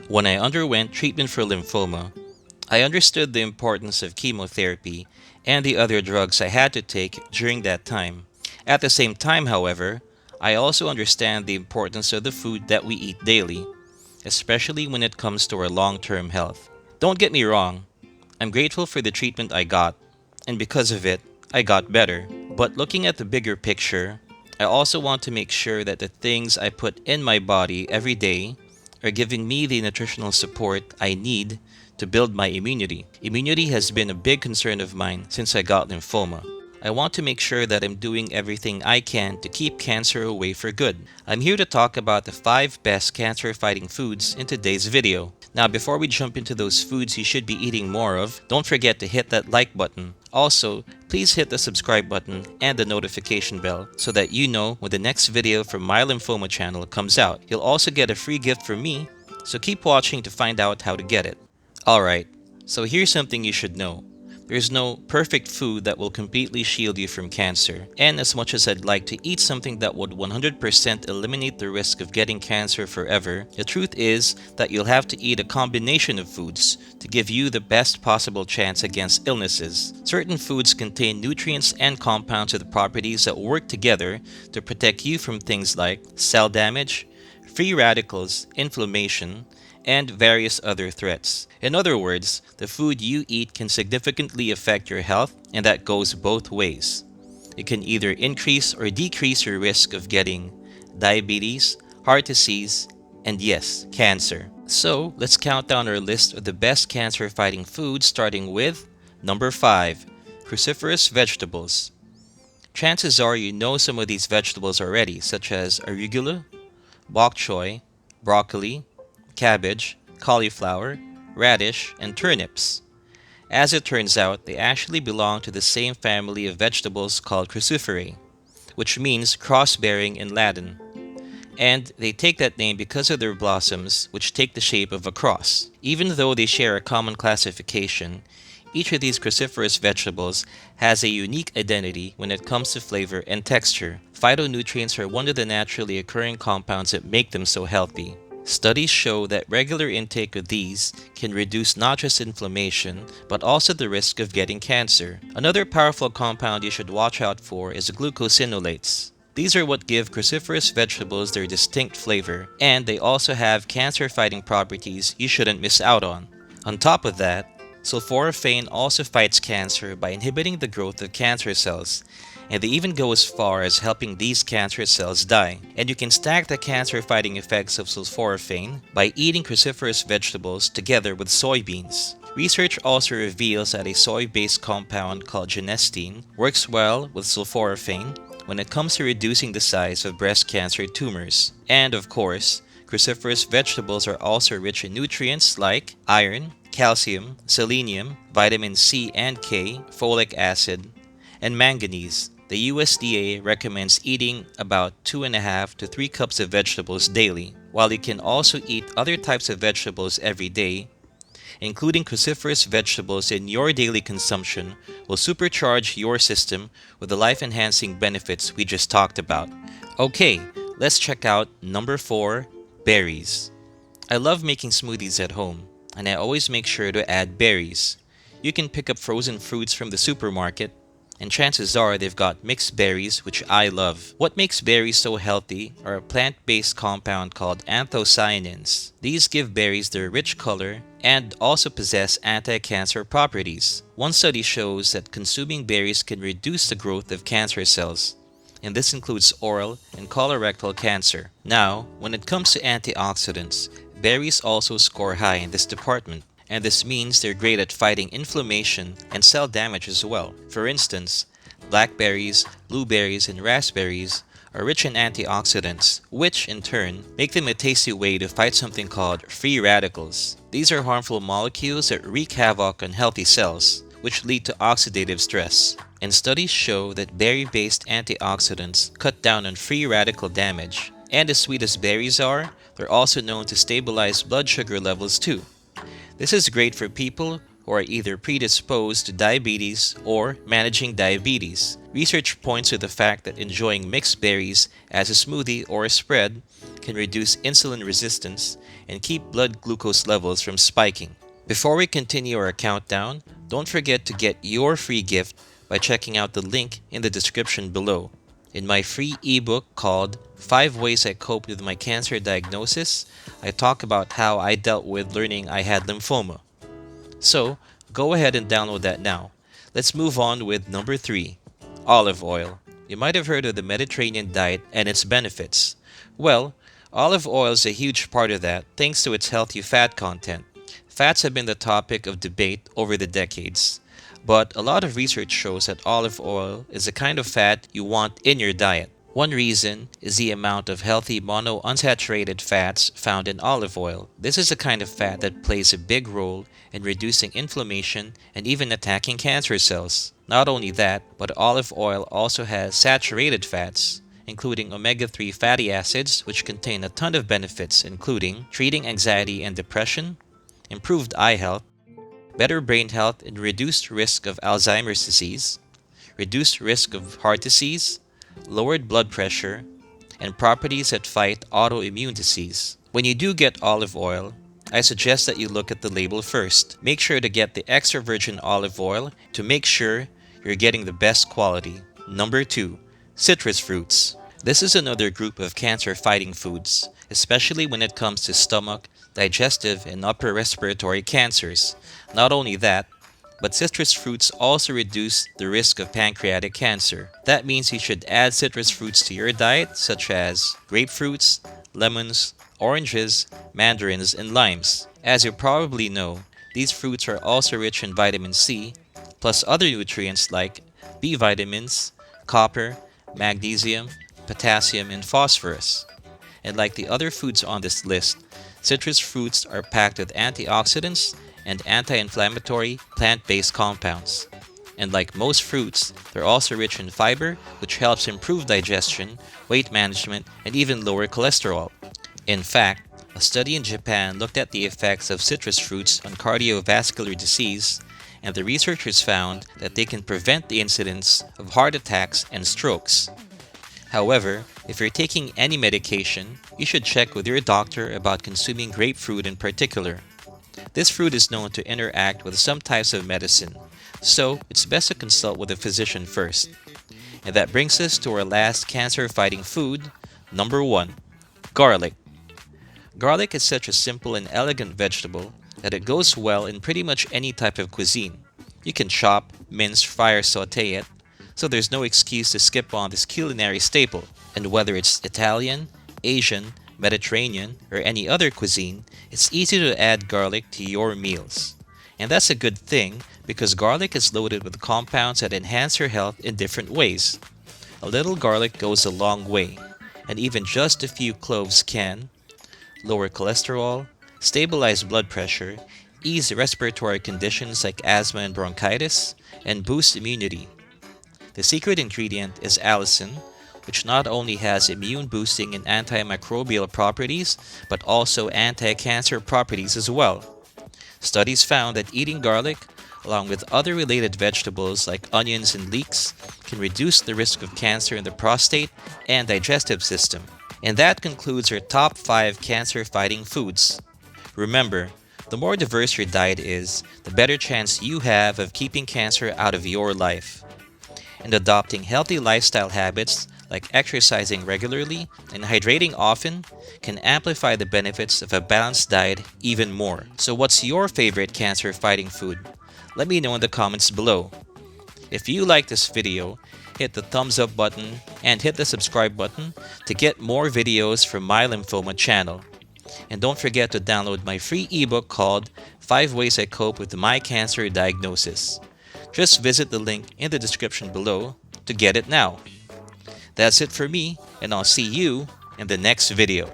When I underwent treatment for lymphoma, I understood the importance of chemotherapy and the other drugs I had to take during that time. At the same time, however, I also understand the importance of the food that we eat daily, especially when it comes to our long term health. Don't get me wrong, I'm grateful for the treatment I got, and because of it, I got better. But looking at the bigger picture, I also want to make sure that the things I put in my body every day are giving me the nutritional support I need to build my immunity. Immunity has been a big concern of mine since I got lymphoma. I want to make sure that I'm doing everything I can to keep cancer away for good. I'm here to talk about the 5 best cancer-fighting foods in today's video. Now, before we jump into those foods you should be eating more of, don't forget to hit that like button. Also, please hit the subscribe button and the notification bell so that you know when the next video from my lymphoma channel comes out. You'll also get a free gift from me, so keep watching to find out how to get it. Alright, so here's something you should know. There's no perfect food that will completely shield you from cancer, and as much as I'd like to eat something that would 100% eliminate the risk of getting cancer forever, the truth is that you'll have to eat a combination of foods to give you the best possible chance against illnesses. Certain foods contain nutrients and compounds with properties that work together to protect you from things like cell damage, free radicals, inflammation, and various other threats. In other words, the food you eat can significantly affect your health, and that goes both ways. It can either increase or decrease your risk of getting diabetes, heart disease, and yes, cancer. So, let's count down our list of the best cancer-fighting foods, starting with number 5, cruciferous vegetables. Chances are you know some of these vegetables already, such as arugula, bok choy, broccoli, cabbage, cauliflower, radish, and turnips. As it turns out, they actually belong to the same family of vegetables called Cruciferae, which means cross-bearing in Latin, and they take that name because of their blossoms, which take the shape of a cross. Even though they share a common classification, each of these cruciferous vegetables has a unique identity when it comes to flavor and texture. Phytonutrients are one of the naturally occurring compounds that make them so healthy. Studies show that regular intake of these can reduce not just inflammation, but also the risk of getting cancer. Another powerful compound you should watch out for is glucosinolates. These are what give cruciferous vegetables their distinct flavor, and they also have cancer-fighting properties you shouldn't miss out on. On top of that, sulforaphane also fights cancer by inhibiting the growth of cancer cells, and they even go as far as helping these cancer cells die. And you can stack the cancer-fighting effects of sulforaphane by eating cruciferous vegetables together with soybeans. Research also reveals that a soy-based compound called genistein works well with sulforaphane when it comes to reducing the size of breast cancer tumors. And of course, cruciferous vegetables are also rich in nutrients like iron, calcium, selenium, vitamin C and K, folic acid, and manganese. The USDA recommends eating about 2.5 to 3 cups of vegetables daily. While you can also eat other types of vegetables every day, including cruciferous vegetables in your daily consumption will supercharge your system with the life-enhancing benefits we just talked about. Okay, let's check out number 4, berries. I love making smoothies at home, and I always make sure to add berries. You can pick up frozen fruits from the supermarket, and chances are they've got mixed berries, which I love. What makes berries so healthy are a plant-based compound called anthocyanins. These give berries their rich color and also possess anti-cancer properties. One study shows that consuming berries can reduce the growth of cancer cells, and this includes oral and colorectal cancer. Now, when it comes to antioxidants, berries also score high in this department, and this means they're great at fighting inflammation and cell damage as well. For instance, blackberries, blueberries, and raspberries are rich in antioxidants, which in turn make them a tasty way to fight something called free radicals. These are harmful molecules that wreak havoc on healthy cells, which lead to oxidative stress. And studies show that berry-based antioxidants cut down on free radical damage. And as sweet as berries are, they're also known to stabilize blood sugar levels too. This is great for people who are either predisposed to diabetes or managing diabetes. Research points to the fact that enjoying mixed berries as a smoothie or a spread can reduce insulin resistance and keep blood glucose levels from spiking. Before we continue our countdown, don't forget to get your free gift by checking out the link in the description below. In my free ebook called 5 Ways I Coped with My Cancer Diagnosis, I talk about how I dealt with learning I had lymphoma. So, go ahead and download that now. Let's move on with number 3, olive oil. You might have heard of the Mediterranean diet and its benefits. Well, olive oil is a huge part of that thanks to its healthy fat content. Fats have been the topic of debate over the decades, but a lot of research shows that olive oil is the kind of fat you want in your diet. One reason is the amount of healthy monounsaturated fats found in olive oil. This is the kind of fat that plays a big role in reducing inflammation and even attacking cancer cells. Not only that, but olive oil also has saturated fats, including omega-3 fatty acids, which contain a ton of benefits, including treating anxiety and depression, improved eye health, better brain health, and reduced risk of Alzheimer's disease, reduced risk of heart disease, lowered blood pressure, and properties that fight autoimmune disease. When you do get olive oil, I suggest that you look at the label first. Make sure to get the extra virgin olive oil to make sure you're getting the best quality. Number 2, citrus fruits. This is another group of cancer-fighting foods, especially when it comes to stomach, digestive, and upper respiratory cancers. Not only that, but citrus fruits also reduce the risk of pancreatic cancer. That means you should add citrus fruits to your diet, such as grapefruits, lemons, oranges, mandarins, and limes. As you probably know, these fruits are also rich in vitamin C, plus other nutrients like B vitamins, copper, magnesium, potassium, and phosphorus. And like the other foods on this list, citrus fruits are packed with antioxidants and anti-inflammatory plant-based compounds. And like most fruits, they're also rich in fiber, which helps improve digestion, weight management, and even lower cholesterol. In fact, a study in Japan looked at the effects of citrus fruits on cardiovascular disease, and the researchers found that they can prevent the incidence of heart attacks and strokes. However, if you're taking any medication, you should check with your doctor about consuming grapefruit in particular. This fruit is known to interact with some types of medicine, so it's best to consult with a physician first. And that brings us to our last cancer-fighting food, number 1, garlic. Garlic is such a simple and elegant vegetable that it goes well in pretty much any type of cuisine. You can chop, mince, fry, or saute it, so there's no excuse to skip on this culinary staple. And whether it's Italian, Asian, Mediterranean, or any other cuisine, it's easy to add garlic to your meals. And that's a good thing because garlic is loaded with compounds that enhance your health in different ways. A little garlic goes a long way, and even just a few cloves can lower cholesterol, stabilize blood pressure, ease respiratory conditions like asthma and bronchitis, and boost immunity. The secret ingredient is allicin, which not only has immune-boosting and antimicrobial properties, but also anti-cancer properties as well. Studies found that eating garlic, along with other related vegetables like onions and leeks, can reduce the risk of cancer in the prostate and digestive system. And that concludes our top 5 cancer-fighting foods. Remember, the more diverse your diet is, the better chance you have of keeping cancer out of your life. And adopting healthy lifestyle habits like exercising regularly and hydrating often can amplify the benefits of a balanced diet even more. So what's your favorite cancer-fighting food? Let me know in the comments below. If you like this video, hit the thumbs up button and hit the subscribe button to get more videos from my lymphoma channel. And don't forget to download my free ebook called 5 Ways I Cope with My Cancer Diagnosis. Just visit the link in the description below to get it now. That's it for me, and I'll see you in the next video.